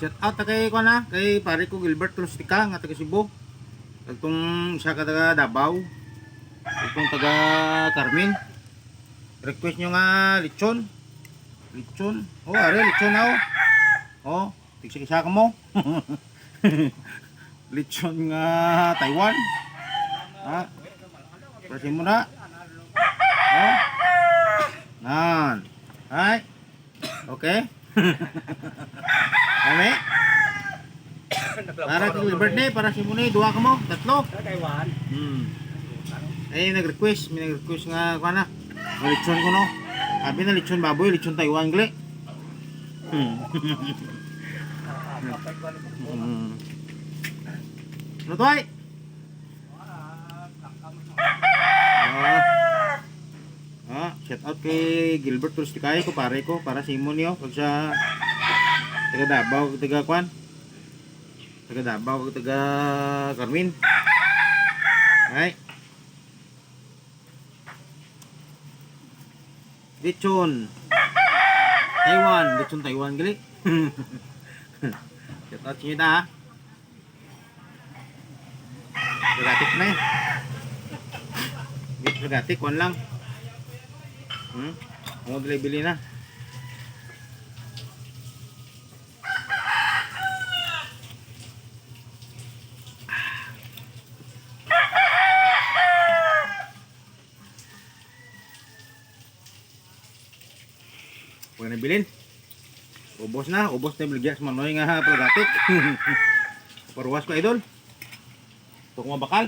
Shout out na kay ko na, kay pare ko Gilbert Lustica nga taga Cebu. Itong isa ka taga Davao. Itong taga Carmen. Request nyo nga lechon. Lechon. Oh, are lechon na oh. Oh, tigsa-isa ka mo. Lechon nga Taiwan. Ha? Prasin mo na. Oh. Nan. Hay. Okay. Ame. Para kay birthday, para si Muni, duha ka mo, tatlo. Taiwan. Ay nag-request, may nag-request nga kuha na. Lechon ko no. Sabi na lechon baboy, lechon Taiwan gle. Ano to ay? Shout out kay Gilbert Lusticay ko pare ko para si Simon yo pag sa taga Davao taga Kwan. Taga Davao taga Carmen. Ay. Lechon Taiwan gali. Shout out niyo na ha. Gatik na eh. Gatik, one lang. Ako bili na. Huwag na bilin. Ubos na yung biligyan sa manoy nga pagatik. Paruwas ko idol. Ito kong mabakal.